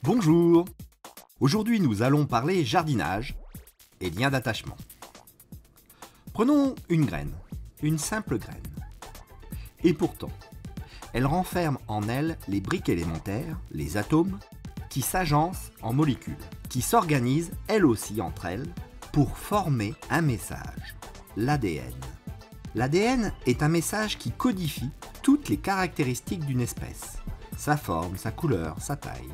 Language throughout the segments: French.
Bonjour! Aujourd'hui nous allons parler jardinage et liens d'attachement. Prenons une graine, une simple graine. Et pourtant, elle renferme en elle les briques élémentaires, les atomes, qui s'agencent en molécules, qui s'organisent elles aussi entre elles pour former un message, l'ADN. L'ADN est un message qui codifie toutes les caractéristiques d'une espèce, sa forme, sa couleur, sa taille.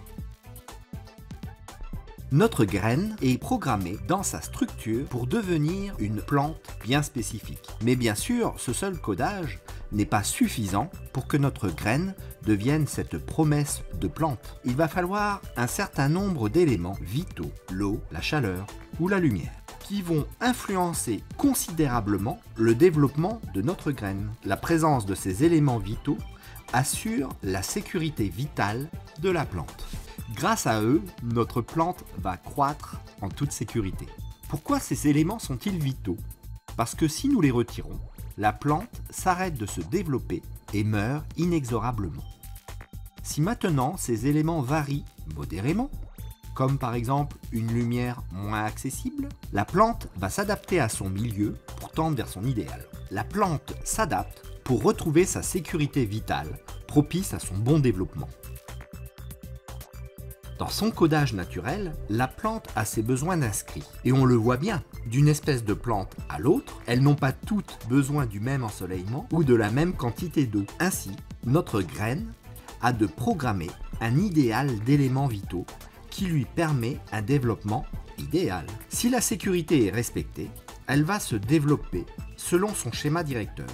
Notre graine est programmée dans sa structure pour devenir une plante bien spécifique. Mais bien sûr, ce seul codage n'est pas suffisant pour que notre graine devienne cette promesse de plante. Il va falloir un certain nombre d'éléments vitaux, l'eau, la chaleur ou la lumière, qui vont influencer considérablement le développement de notre graine. La présence de ces éléments vitaux assure la sécurité vitale de la plante. Grâce à eux, notre plante va croître en toute sécurité. Pourquoi ces éléments sont-ils vitaux? Parce que si nous les retirons, la plante s'arrête de se développer et meurt inexorablement. Si maintenant ces éléments varient modérément, comme par exemple une lumière moins accessible, la plante va s'adapter à son milieu pour tendre vers son idéal. La plante s'adapte pour retrouver sa sécurité vitale, propice à son bon développement. Dans son codage naturel, la plante a ses besoins inscrits. Et on le voit bien, d'une espèce de plante à l'autre, elles n'ont pas toutes besoin du même ensoleillement ou de la même quantité d'eau. Ainsi, notre graine a de programmer un idéal d'éléments vitaux qui lui permet un développement idéal. Si la sécurité est respectée, elle va se développer selon son schéma directeur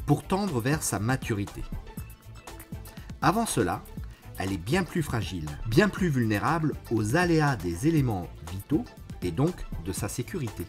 pour tendre vers sa maturité. Avant cela, elle est bien plus fragile, bien plus vulnérable aux aléas des éléments vitaux et donc de sa sécurité.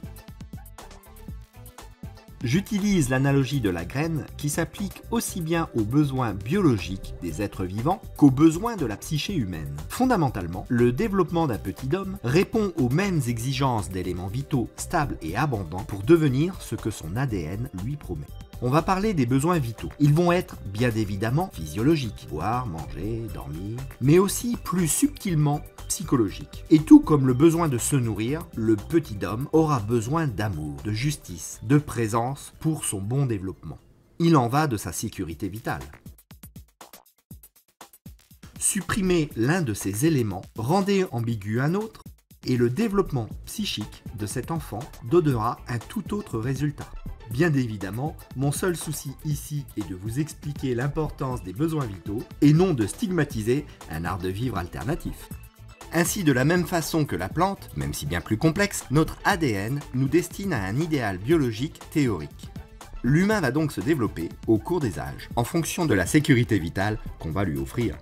J'utilise l'analogie de la graine qui s'applique aussi bien aux besoins biologiques des êtres vivants qu'aux besoins de la psyché humaine. Fondamentalement, le développement d'un petit homme répond aux mêmes exigences d'éléments vitaux stables et abondants pour devenir ce que son ADN lui promet. On va parler des besoins vitaux. Ils vont être bien évidemment physiologiques, boire, manger, dormir, mais aussi plus subtilement psychologiques. Et tout comme le besoin de se nourrir, le petit homme aura besoin d'amour, de justice, de présence pour son bon développement. Il en va de sa sécurité vitale. Supprimer l'un de ces éléments rendait ambigu un autre, et le développement psychique de cet enfant donnera un tout autre résultat. Bien évidemment, mon seul souci ici est de vous expliquer l'importance des besoins vitaux et non de stigmatiser un art de vivre alternatif. Ainsi, de la même façon que la plante, même si bien plus complexe, notre ADN nous destine à un idéal biologique théorique. L'humain va donc se développer au cours des âges, en fonction de la sécurité vitale qu'on va lui offrir.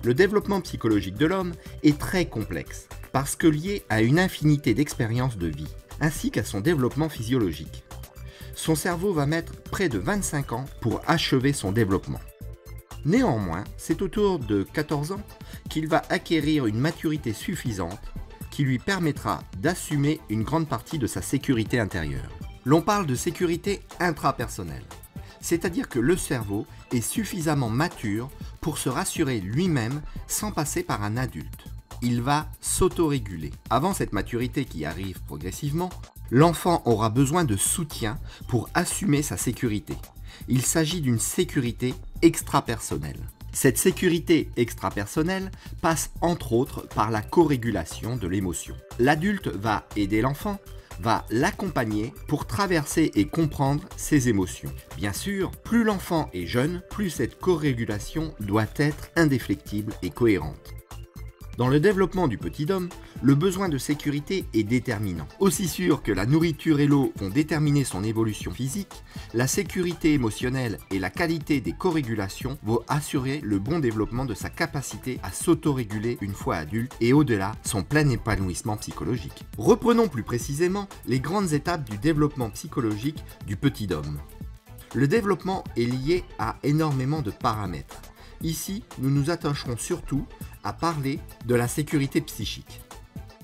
Le développement psychologique de l'homme est très complexe, parce que lié à une infinité d'expériences de vie, ainsi qu'à son développement physiologique. Son cerveau va mettre près de 25 ans pour achever son développement. Néanmoins, c'est autour de 14 ans qu'il va acquérir une maturité suffisante qui lui permettra d'assumer une grande partie de sa sécurité intérieure. L'on parle de sécurité intrapersonnelle, c'est-à-dire que le cerveau est suffisamment mature pour se rassurer lui-même sans passer par un adulte. Il va s'autoréguler. Avant cette maturité qui arrive progressivement, l'enfant aura besoin de soutien pour assumer sa sécurité. Il s'agit d'une sécurité extrapersonnelle. Cette sécurité extrapersonnelle passe entre autres par la corégulation de l'émotion. L'adulte va aider l'enfant, va l'accompagner pour traverser et comprendre ses émotions. Bien sûr, plus l'enfant est jeune, plus cette corégulation doit être indéfectible et cohérente. Dans le développement du petit homme, le besoin de sécurité est déterminant. Aussi sûr que la nourriture et l'eau vont déterminer son évolution physique, la sécurité émotionnelle et la qualité des corégulations vont assurer le bon développement de sa capacité à s'autoréguler une fois adulte et au-delà son plein épanouissement psychologique. Reprenons plus précisément les grandes étapes du développement psychologique du petit homme. Le développement est lié à énormément de paramètres. Ici, nous nous attacherons surtout à parler de la sécurité psychique.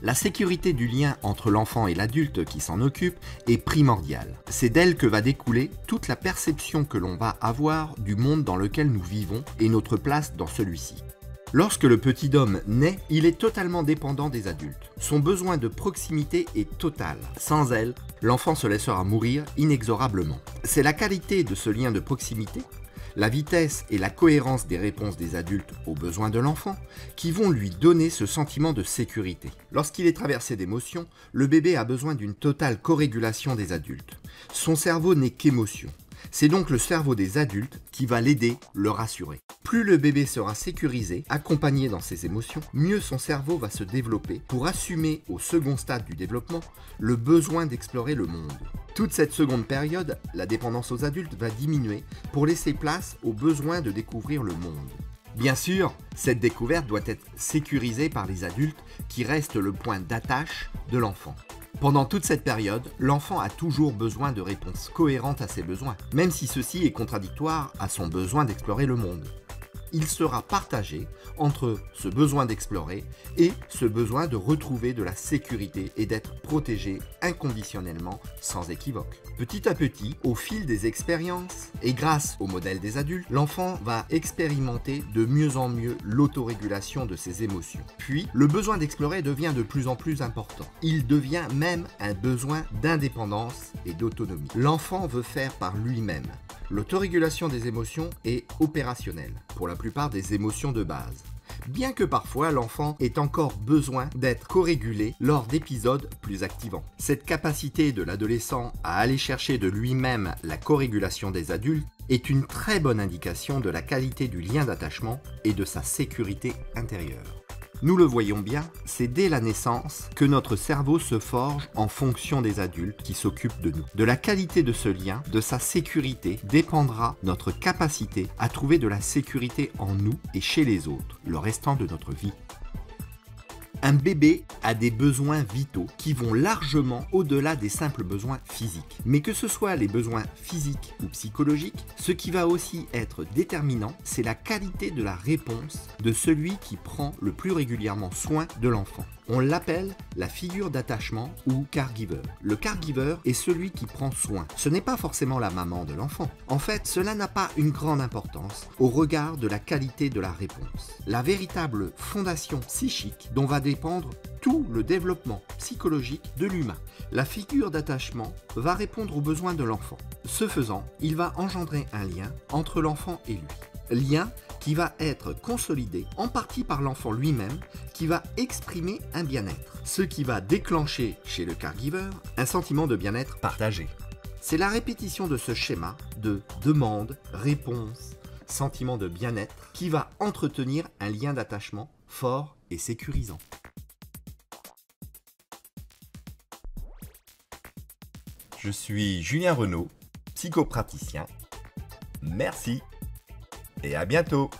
La sécurité du lien entre l'enfant et l'adulte qui s'en occupe est primordiale. C'est d'elle que va découler toute la perception que l'on va avoir du monde dans lequel nous vivons et notre place dans celui-ci. Lorsque le petit homme naît, il est totalement dépendant des adultes. Son besoin de proximité est total. Sans elle, l'enfant se laissera mourir inexorablement. C'est la qualité de ce lien de proximité, la vitesse et la cohérence des réponses des adultes aux besoins de l'enfant qui vont lui donner ce sentiment de sécurité. Lorsqu'il est traversé d'émotions, le bébé a besoin d'une totale corrégulation des adultes. Son cerveau n'est qu'émotion. C'est donc le cerveau des adultes qui va l'aider, le rassurer. Plus le bébé sera sécurisé, accompagné dans ses émotions, mieux son cerveau va se développer pour assumer au second stade du développement le besoin d'explorer le monde. Toute cette seconde période, la dépendance aux adultes va diminuer pour laisser place au besoin de découvrir le monde. Bien sûr, cette découverte doit être sécurisée par les adultes qui restent le point d'attache de l'enfant. Pendant toute cette période, l'enfant a toujours besoin de réponses cohérentes à ses besoins, même si ceci est contradictoire à son besoin d'explorer le monde. Il sera partagé entre ce besoin d'explorer et ce besoin de retrouver de la sécurité et d'être protégé inconditionnellement, sans équivoque. Petit à petit, au fil des expériences et grâce au modèle des adultes, l'enfant va expérimenter de mieux en mieux l'autorégulation de ses émotions. Puis, le besoin d'explorer devient de plus en plus important. Il devient même un besoin d'indépendance et d'autonomie. L'enfant veut faire par lui-même. L'autorégulation des émotions est opérationnelle pour la plupart des émotions de base. Bien que parfois l'enfant ait encore besoin d'être corrégulé lors d'épisodes plus activants. Cette capacité de l'adolescent à aller chercher de lui-même la corrégulation des adultes est une très bonne indication de la qualité du lien d'attachement et de sa sécurité intérieure. Nous le voyons bien, c'est dès la naissance que notre cerveau se forge en fonction des adultes qui s'occupent de nous. De la qualité de ce lien, de sa sécurité, dépendra notre capacité à trouver de la sécurité en nous et chez les autres, le restant de notre vie. Un bébé a des besoins vitaux qui vont largement au-delà des simples besoins physiques. Mais que ce soit les besoins physiques ou psychologiques, ce qui va aussi être déterminant, c'est la qualité de la réponse de celui qui prend le plus régulièrement soin de l'enfant. On l'appelle la figure d'attachement ou caregiver. Le caregiver est celui qui prend soin. Ce n'est pas forcément la maman de l'enfant. En fait, cela n'a pas une grande importance au regard de la qualité de la réponse. La véritable fondation psychique dont va dépendre tout le développement psychologique de l'humain. La figure d'attachement va répondre aux besoins de l'enfant. Ce faisant, il va engendrer un lien entre l'enfant et lui. Lien qui va être consolidé en partie par l'enfant lui-même qui va exprimer un bien-être. Ce qui va déclencher chez le caregiver un sentiment de bien-être partagé. C'est la répétition de ce schéma de demande, réponse, sentiment de bien-être qui va entretenir un lien d'attachement fort et sécurisant. Je suis Julien Renaud, psychopraticien. Merci et à bientôt.